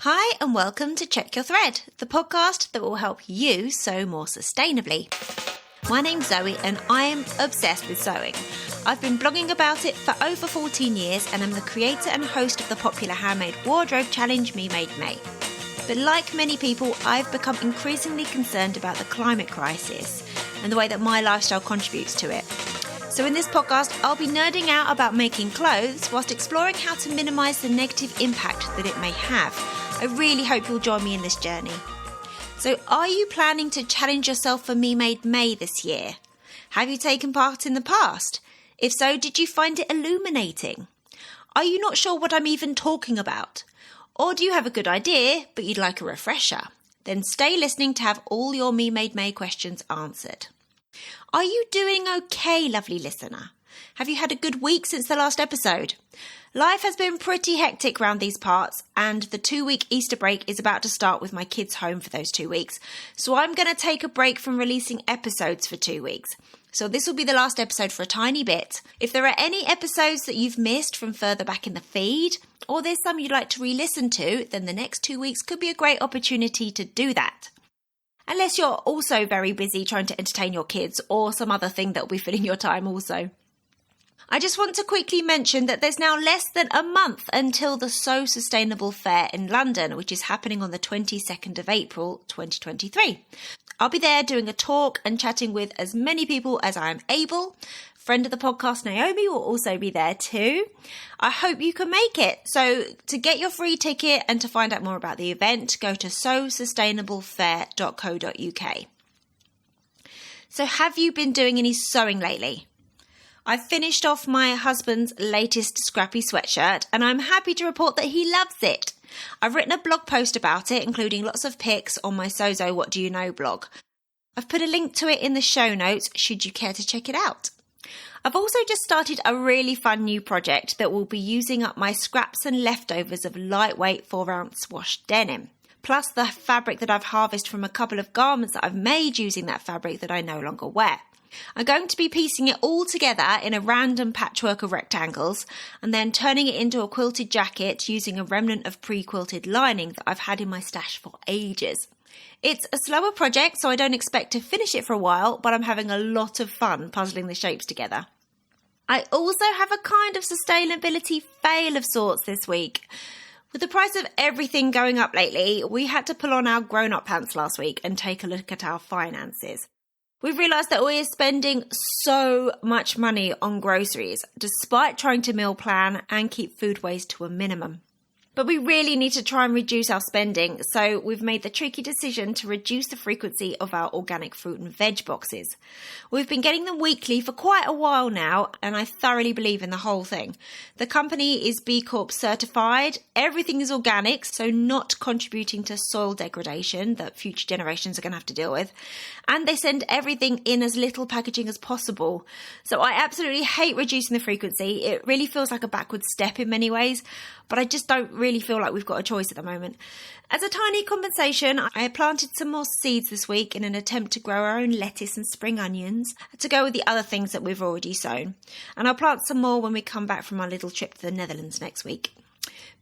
Hi and welcome to Check Your Thread, the podcast that will help you sew more sustainably. My name's Zoe and I am obsessed with sewing. I've been blogging about it for over 14 years and I'm the creator and host of the popular handmade wardrobe challenge Me Made May. But like many people, I've become increasingly concerned about the climate crisis and the way that my lifestyle contributes to it. So in this podcast, I'll be nerding out about making clothes whilst exploring how to minimise the negative impact that it may have. I really hope you'll join me in this journey. So are you planning to challenge yourself for Me Made May this year? Have you taken part in the past? If so, did you find it illuminating? Are you not sure what I'm even talking about? Or do you have a good idea, but you'd like a refresher? Then stay listening to have all your Me Made May questions answered. Are you doing okay, lovely listener? Have you had a good week since the last episode? Life has been pretty hectic around these parts and the 2-week Easter break is about to start with my kids home for those 2 weeks. So I'm going to take a break from releasing episodes for 2 weeks. So this will be the last episode for a tiny bit. If there are any episodes that you've missed from further back in the feed, or there's some you'd like to re-listen to, then the next 2 weeks could be a great opportunity to do that. Unless you're also very busy trying to entertain your kids or some other thing that will be filling your time also. I just want to quickly mention that there's now less than a month until the So Sustainable Fair in London, which is happening on the 22nd of April 2023. I'll be there doing a talk and chatting with as many people as I am able. Friend of the podcast, Naomi, will also be there too. I hope you can make it. So to get your free ticket and to find out more about the event, go to sosustainablefair.co.uk. So have you been doing any sewing lately? I've finished off my husband's latest scrappy sweatshirt and I'm happy to report that he loves it. I've written a blog post about it, including lots of pics on my Sozo What Do You Know blog. I've put a link to it in the show notes should you care to check it out. I've also just started a really fun new project that will be using up my scraps and leftovers of lightweight 4-ounce wash denim, plus the fabric that I've harvested from a couple of garments that I've made using that fabric that I no longer wear. I'm going to be piecing it all together in a random patchwork of rectangles and then turning it into a quilted jacket using a remnant of pre-quilted lining that I've had in my stash for ages. It's a slower project, so I don't expect to finish it for a while, but I'm having a lot of fun puzzling the shapes together. I also have a kind of sustainability fail of sorts this week. With the price of everything going up lately, we had to pull on our grown-up pants last week and take a look at our finances. We've realised that we're spending so much money on groceries, despite trying to meal plan and keep food waste to a minimum. But we really need to try and reduce our spending, so we've made the tricky decision to reduce the frequency of our organic fruit and veg boxes. We've been getting them weekly for quite a while now, and I thoroughly believe in the whole thing. The company is B Corp certified, everything is organic, so not contributing to soil degradation that future generations are going to have to deal with, and they send everything in as little packaging as possible. So I absolutely hate reducing the frequency. It really feels like a backward step in many ways, but I just don't really feel like we've got a choice at the moment. As a tiny compensation, I planted some more seeds this week in an attempt to grow our own lettuce and spring onions to go with the other things that we've already sown. And I'll plant some more when we come back from our little trip to the Netherlands next week.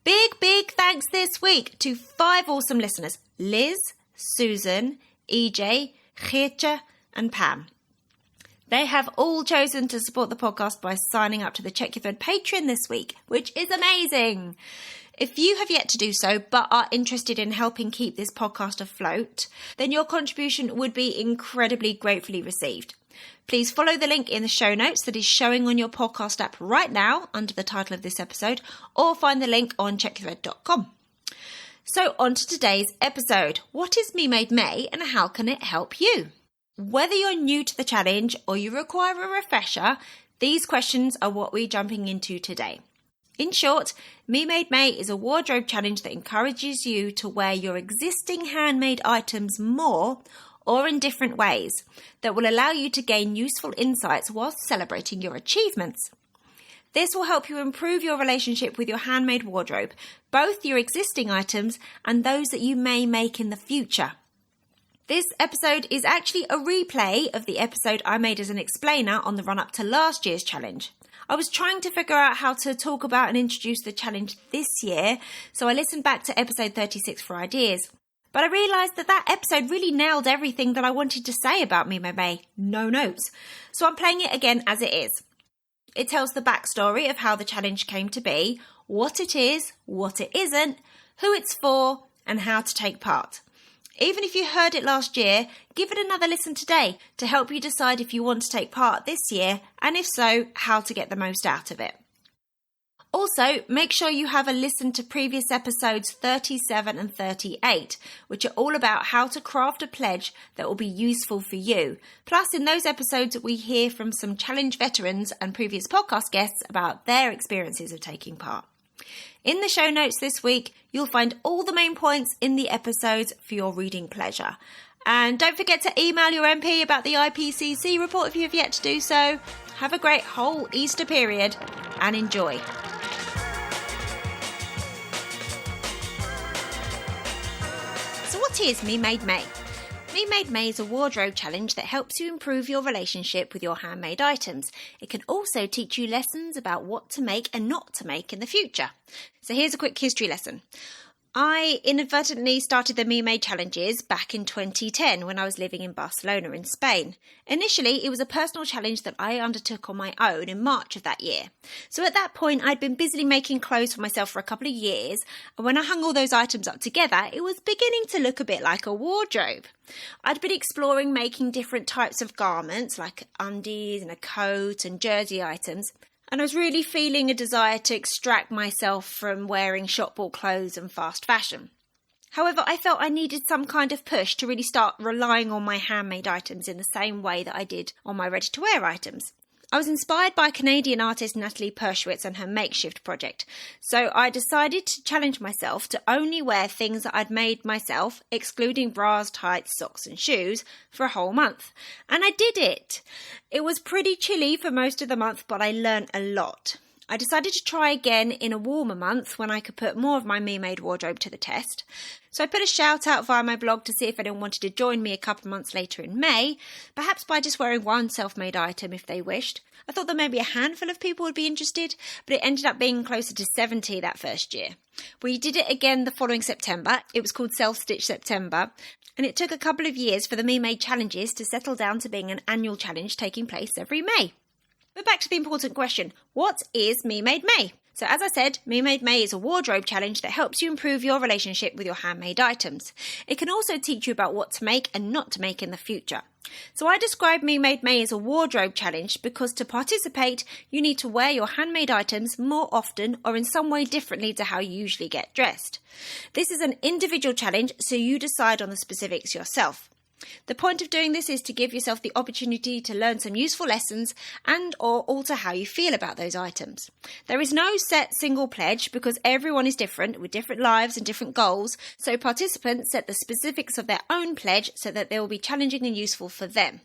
Big thanks this week to 5 awesome listeners: Liz, Susan, EJ, Geertje and Pam. They have all chosen to support the podcast by signing up to the Check Your Thread Patreon this week, which is amazing. If you have yet to do so, but are interested in helping keep this podcast afloat, then your contribution would be incredibly gratefully received. Please follow the link in the show notes that is showing on your podcast app right now under the title of this episode, or find the link on checkyourthread.com. So on to today's episode. What is Me Made May and how can it help you? Whether you're new to the challenge or you require a refresher, these questions are what we're jumping into today. In short, Me Made May is a wardrobe challenge that encourages you to wear your existing handmade items more or in different ways that will allow you to gain useful insights whilst celebrating your achievements. This will help you improve your relationship with your handmade wardrobe, both your existing items and those that you may make in the future. This episode is actually a replay of the episode I made as an explainer on the run-up to last year's challenge. I was trying to figure out how to talk about and introduce the challenge this year, so I listened back to episode 36 for ideas. But I realised that episode really nailed everything that I wanted to say about Me Made May. No notes. So I'm playing it again as it is. It tells the backstory of how the challenge came to be, what it is, what it isn't, who it's for, and how to take part. Even if you heard it last year, give it another listen today to help you decide if you want to take part this year, and if so, how to get the most out of it. Also, make sure you have a listen to previous episodes 37 and 38, which are all about how to craft a pledge that will be useful for you. Plus, in those episodes, we hear from some challenge veterans and previous podcast guests about their experiences of taking part. In the show notes this week, you'll find all the main points in the episodes for your reading pleasure. And don't forget to email your MP about the IPCC report if you have yet to do so. Have a great whole Easter period and enjoy. So what is Me Made May? Me Made May is a wardrobe challenge that helps you improve your relationship with your handmade items. It can also teach you lessons about what to make and not to make in the future. So here's a quick history lesson. I inadvertently started the Me Made challenges back in 2010 when I was living in Barcelona in Spain. Initially, it was a personal challenge that I undertook on my own in March of that year. So at that point, I'd been busily making clothes for myself for a couple of years, and when I hung all those items up together, it was beginning to look a bit like a wardrobe. I'd been exploring making different types of garments, like undies and a coat and jersey items, and I was really feeling a desire to extract myself from wearing shop-bought clothes and fast fashion. However, I felt I needed some kind of push to really start relying on my handmade items in the same way that I did on my ready-to-wear items. I was inspired by Canadian artist Natalie Pershwitz and her makeshift project, so I decided to challenge myself to only wear things that I'd made myself, excluding bras, tights, socks and shoes, for a whole month. And I did it! It was pretty chilly for most of the month, but I learned a lot. I decided to try again in a warmer month when I could put more of my me-made wardrobe to the test. So I put a shout out via my blog to see if anyone wanted to join me a couple of months later in May, perhaps by just wearing one self-made item if they wished. I thought that maybe a handful of people would be interested, but it ended up being closer to 70 that first year. We did it again the following September. It was called Self-Stitch September, and it took a couple of years for the Me-Made challenges to settle down to being an annual challenge taking place every May. But back to the important question, what is Me Made May? So as I said, Me Made May is a wardrobe challenge that helps you improve your relationship with your handmade items. It can also teach you about what to make and not to make in the future. So I describe Me Made May as a wardrobe challenge because to participate, you need to wear your handmade items more often or in some way differently to how you usually get dressed. This is an individual challenge, so you decide on the specifics yourself. The point of doing this is to give yourself the opportunity to learn some useful lessons and or alter how you feel about those items. There is no set single pledge because everyone is different with different lives and different goals, so participants set the specifics of their own pledge so that they will be challenging and useful for them.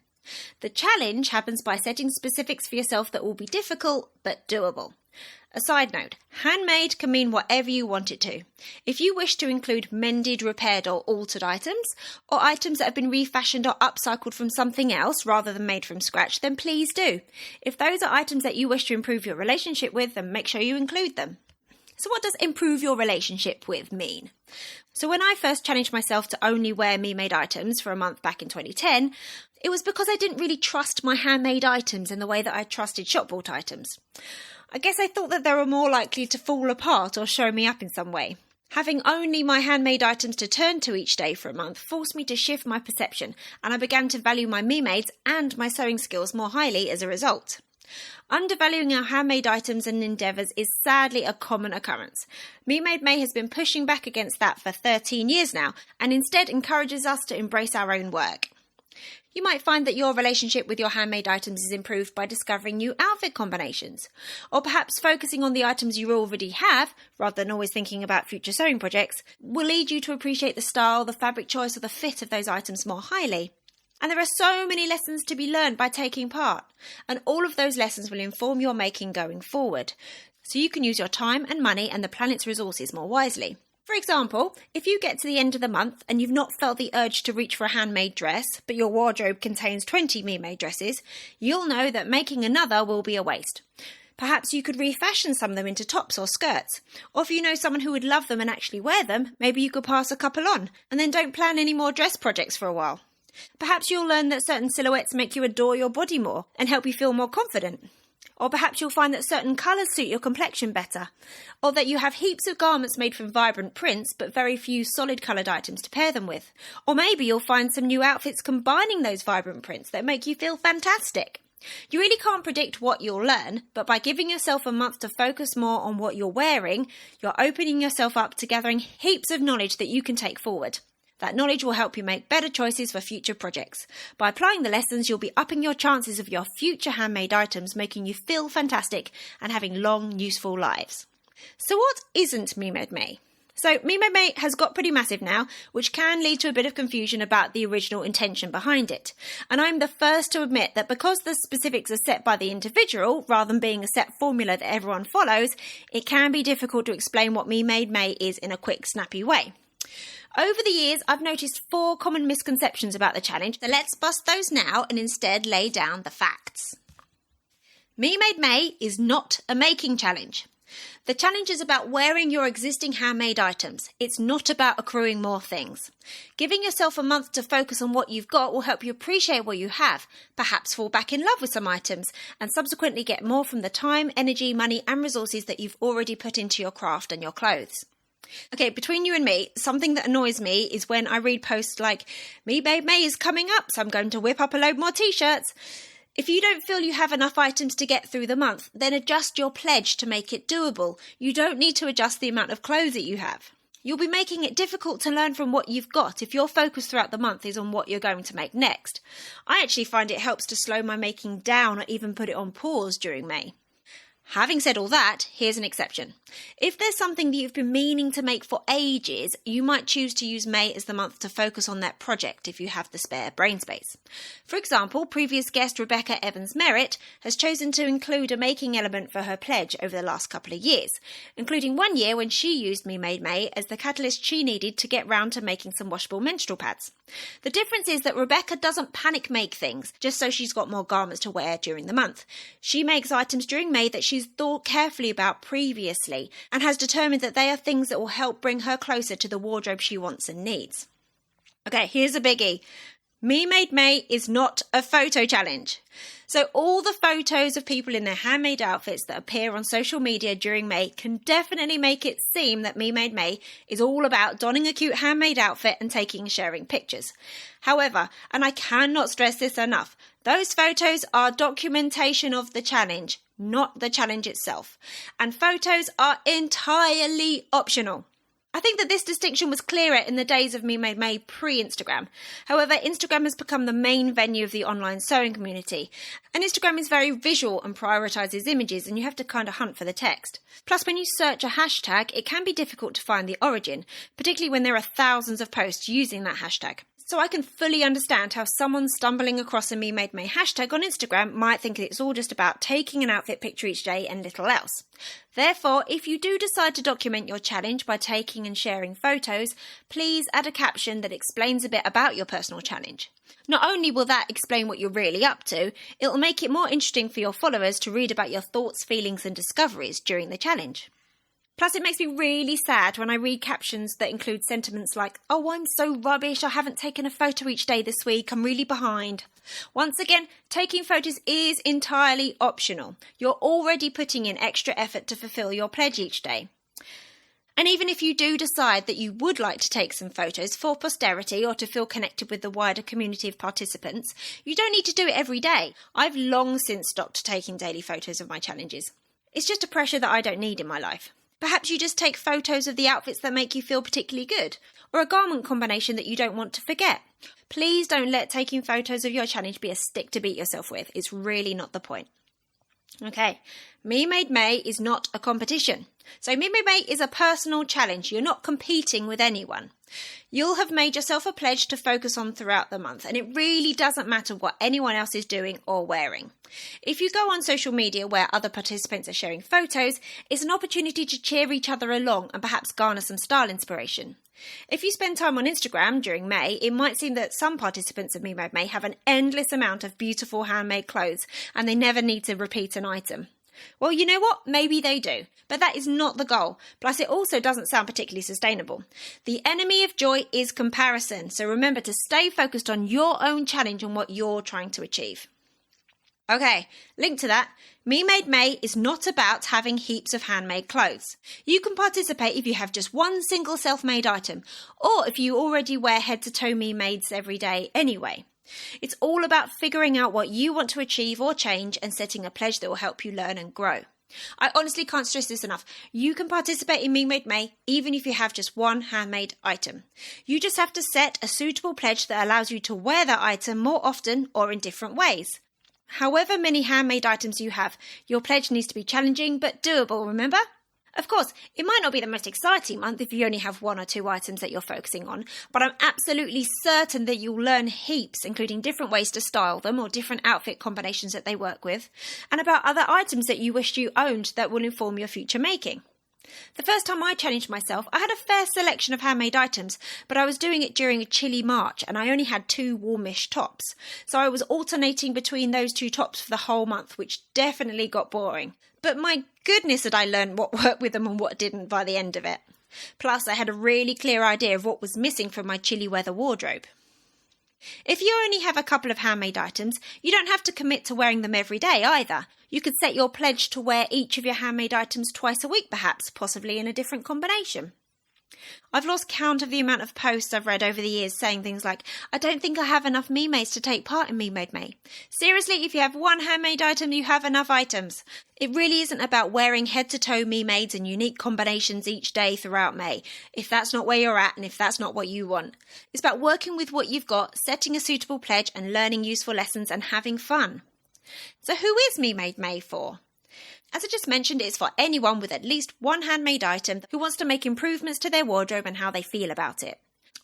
The challenge happens by setting specifics for yourself that will be difficult but doable. A side note, handmade can mean whatever you want it to. If you wish to include mended, repaired or altered items, or items that have been refashioned or upcycled from something else rather than made from scratch, then please do. If those are items that you wish to improve your relationship with, then make sure you include them. So what does improve your relationship with mean? So when I first challenged myself to only wear me-made items for a month back in 2010, it was because I didn't really trust my handmade items in the way that I trusted shop-bought items. I guess I thought that they were more likely to fall apart or show me up in some way. Having only my handmade items to turn to each day for a month forced me to shift my perception, and I began to value my me-mades and my sewing skills more highly as a result. Undervaluing our handmade items and endeavours is sadly a common occurrence. Me Made May has been pushing back against that for 13 years now, and instead encourages us to embrace our own work. You might find that your relationship with your handmade items is improved by discovering new outfit combinations, or perhaps focusing on the items you already have, rather than always thinking about future sewing projects, will lead you to appreciate the style, the fabric choice, or the fit of those items more highly. And there are so many lessons to be learned by taking part, and all of those lessons will inform your making going forward, so you can use your time and money and the planet's resources more wisely. For example, if you get to the end of the month and you've not felt the urge to reach for a handmade dress, but your wardrobe contains 20 me-made dresses, you'll know that making another will be a waste. Perhaps you could refashion some of them into tops or skirts. Or if you know someone who would love them and actually wear them, maybe you could pass a couple on, and then don't plan any more dress projects for a while. Perhaps you'll learn that certain silhouettes make you adore your body more and help you feel more confident. Or perhaps you'll find that certain colours suit your complexion better. Or that you have heaps of garments made from vibrant prints but very few solid coloured items to pair them with. Or maybe you'll find some new outfits combining those vibrant prints that make you feel fantastic. You really can't predict what you'll learn, but by giving yourself a month to focus more on what you're wearing, you're opening yourself up to gathering heaps of knowledge that you can take forward. That knowledge will help you make better choices for future projects. By applying the lessons, you'll be upping your chances of your future handmade items making you feel fantastic and having long, useful lives. So what isn't Me Made May? So Me Made May has got pretty massive now, which can lead to a bit of confusion about the original intention behind it. And I'm the first to admit that because the specifics are set by the individual, rather than being a set formula that everyone follows, it can be difficult to explain what Me Made May is in a quick, snappy way. Over the years, I've noticed 4 common misconceptions about the challenge, so let's bust those now and instead lay down the facts. Me Made May is not a making challenge. The challenge is about wearing your existing handmade items. It's not about accruing more things. Giving yourself a month to focus on what you've got will help you appreciate what you have, perhaps fall back in love with some items, and subsequently get more from the time, energy, money and resources that you've already put into your craft and your clothes. Okay, between you and me, something that annoys me is when I read posts like, Me Made May is coming up, so I'm going to whip up a load more t-shirts. If you don't feel you have enough items to get through the month, then adjust your pledge to make it doable. You don't need to adjust the amount of clothes that you have. You'll be making it difficult to learn from what you've got if your focus throughout the month is on what you're going to make next. I actually find it helps to slow my making down or even put it on pause during May. Having said all that, here's an exception. If there's something that you've been meaning to make for ages, you might choose to use May as the month to focus on that project if you have the spare brain space. For example, previous guest Rebecca Evans-Merritt has chosen to include a making element for her pledge over the last couple of years, including one year when she used Me Made May as the catalyst she needed to get round to making some washable menstrual pads. The difference is that Rebecca doesn't panic make things just so she's got more garments to wear during the month. She makes items during May that she's thought carefully about previously and has determined that they are things that will help bring her closer to the wardrobe she wants and needs. Okay, here's a biggie. Me Made May is not a photo challenge. So all the photos of people in their handmade outfits that appear on social media during May can definitely make it seem that Me Made May is all about donning a cute handmade outfit and taking and sharing pictures. However, and I cannot stress this enough, those photos are documentation of the challenge, not the challenge itself. And photos are entirely optional. I think that this distinction was clearer in the days of Me Made May pre-Instagram. However, Instagram has become the main venue of the online sewing community. And Instagram is very visual and prioritises images, and you have to kind of hunt for the text. Plus, when you search a hashtag, it can be difficult to find the origin, particularly when there are thousands of posts using that hashtag. So I can fully understand how someone stumbling across a Me Made May hashtag on Instagram might think it's all just about taking an outfit picture each day and little else. Therefore, if you do decide to document your challenge by taking and sharing photos, please add a caption that explains a bit about your personal challenge. Not only will that explain what you're really up to, it'll make it more interesting for your followers to read about your thoughts, feelings and discoveries during the challenge. Plus, it makes me really sad when I read captions that include sentiments like, "Oh, I'm so rubbish, I haven't taken a photo each day this week, I'm really behind." Once again, taking photos is entirely optional. You're already putting in extra effort to fulfill your pledge each day. And even if you do decide that you would like to take some photos for posterity or to feel connected with the wider community of participants, you don't need to do it every day. I've long since stopped taking daily photos of my challenges. It's just a pressure that I don't need in my life. Perhaps you just take photos of the outfits that make you feel particularly good, or a garment combination that you don't want to forget. Please don't let taking photos of your challenge be a stick to beat yourself with. It's really not the point. Okay, Me Made May is not a competition. So Me Made May is a personal challenge. You're not competing with anyone. You'll have made yourself a pledge to focus on throughout the month, and it really doesn't matter what anyone else is doing or wearing. If you go on social media where other participants are sharing photos, it's an opportunity to cheer each other along and perhaps garner some style inspiration. If you spend time on Instagram during May, it might seem that some participants of Me Made May have an endless amount of beautiful handmade clothes and they never need to repeat an item. Well, you know what? Maybe they do, but that is not the goal. Plus, it also doesn't sound particularly sustainable. The enemy of joy is comparison, so remember to stay focused on your own challenge and what you're trying to achieve. Okay, link to that. Me Made May is not about having heaps of handmade clothes. You can participate if you have just one single self-made item, or if you already wear head-to-toe Me Mades every day anyway. It's all about figuring out what you want to achieve or change and setting a pledge that will help you learn and grow. I honestly can't stress this enough. You can participate in Me Made May even if you have just one handmade item. You just have to set a suitable pledge that allows you to wear that item more often or in different ways. However many handmade items you have, your pledge needs to be challenging but doable, remember? Of course, it might not be the most exciting month if you only have 1 or 2 items that you're focusing on, but I'm absolutely certain that you'll learn heaps, including different ways to style them or different outfit combinations that they work with, and about other items that you wished you owned that will inform your future making. The first time I challenged myself, I had a fair selection of handmade items, but I was doing it during a chilly March and I only had 2 warmish tops. So I was alternating between those 2 tops for the whole month, which definitely got boring. But my goodness had I learned what worked with them and what didn't by the end of it. Plus, I had a really clear idea of what was missing from my chilly weather wardrobe. If you only have a couple of handmade items, you don't have to commit to wearing them every day either. You could set your pledge to wear each of your handmade items twice a week perhaps, possibly in a different combination. I've lost count of the amount of posts I've read over the years saying things like, I don't think I have enough Me Mades to take part in Me Made May. Seriously, if you have one handmade item, you have enough items. It really isn't about wearing head-to-toe Me Mades and unique combinations each day throughout May, if that's not where you're at and if that's not what you want. It's about working with what you've got, setting a suitable pledge and learning useful lessons and having fun. So who is Me Made May for? As I just mentioned, it's for anyone with at least one handmade item who wants to make improvements to their wardrobe and how they feel about it.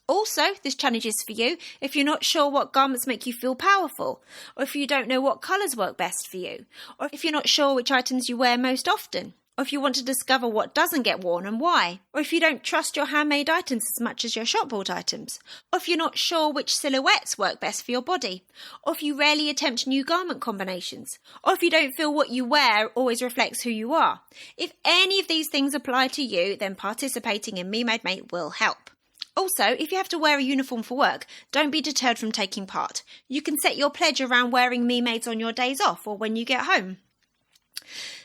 Also, this challenge is for you if you're not sure what garments make you feel powerful, or if you don't know what colours work best for you, or if you're not sure which items you wear most often, or if you want to discover what doesn't get worn and why, or if you don't trust your handmade items as much as your shop-bought items, or if you're not sure which silhouettes work best for your body, or if you rarely attempt new garment combinations, or if you don't feel what you wear always reflects who you are. If any of these things apply to you, then participating in Me Made May will help. Also, if you have to wear a uniform for work, don't be deterred from taking part. You can set your pledge around wearing Me Mades on your days off or when you get home.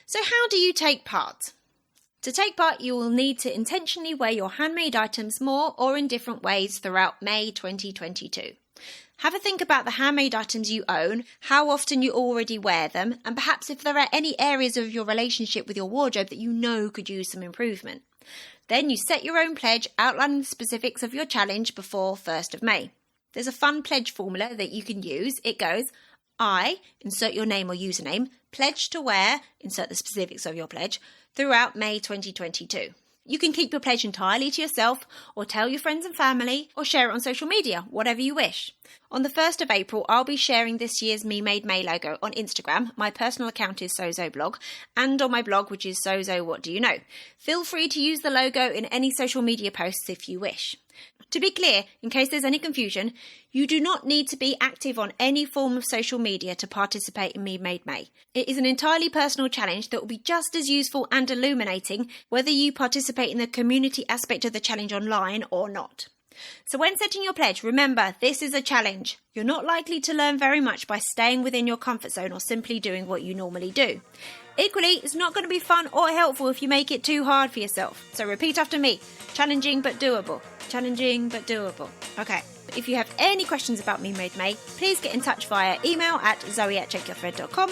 So how do you take part? To take part, you will need to intentionally wear your handmade items more or in different ways throughout May 2022. Have a think about the handmade items you own, how often you already wear them, and perhaps if there are any areas of your relationship with your wardrobe that you know could use some improvement. Then you set your own pledge outlining the specifics of your challenge before 1st of May. There's a fun pledge formula that you can use. It goes, I, insert your name or username, pledge to wear, insert the specifics of your pledge, throughout May 2022. You can keep your pledge entirely to yourself or tell your friends and family or share it on social media, whatever you wish. On the 1st of April, I'll be sharing this year's Me Made May logo on Instagram. My personal account is SoZoBlog, and on my blog, which is Sozo What Do You Know. Feel free to use the logo in any social media posts if you wish. To be clear, in case there's any confusion, you do not need to be active on any form of social media to participate in Me Made May. It is an entirely personal challenge that will be just as useful and illuminating whether you participate in the community aspect of the challenge online or not. So when setting your pledge, remember, this is a challenge. You're not likely to learn very much by staying within your comfort zone or simply doing what you normally do. Equally, it's not going to be fun or helpful if you make it too hard for yourself. So repeat after me. Challenging but doable. Challenging but doable. Okay. If you have any questions about Me Made May, please get in touch via email at zoe@checkyourthread.com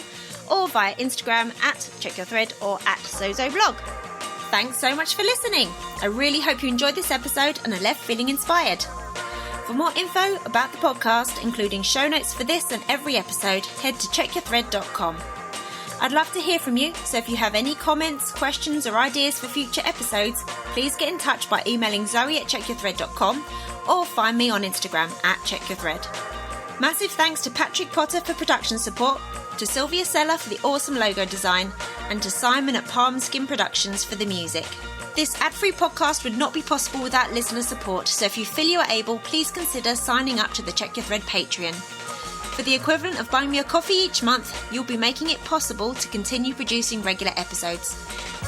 or via Instagram at checkyourthread or at SoZoBlog. Thanks so much for listening. I really hope you enjoyed this episode and are left feeling inspired. For more info about the podcast, including show notes for this and every episode, head to checkyourthread.com. I'd love to hear from you, so if you have any comments, questions or ideas for future episodes, please get in touch by emailing zoe@checkyourthread.com or find me on Instagram at checkyourthread. Massive thanks to Patrick Potter for production support, to Sylvia Seller for the awesome logo design, and to Simon at Palm Skin Productions for the music. This ad-free podcast would not be possible without listener support, so if you feel you are able, please consider signing up to the Check Your Thread Patreon. For the equivalent of buying me a coffee each month, you'll be making it possible to continue producing regular episodes.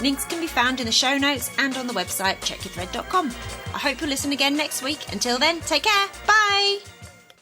Links can be found in the show notes and on the website checkyourthread.com. I hope you'll listen again next week. Until then, take care. Bye!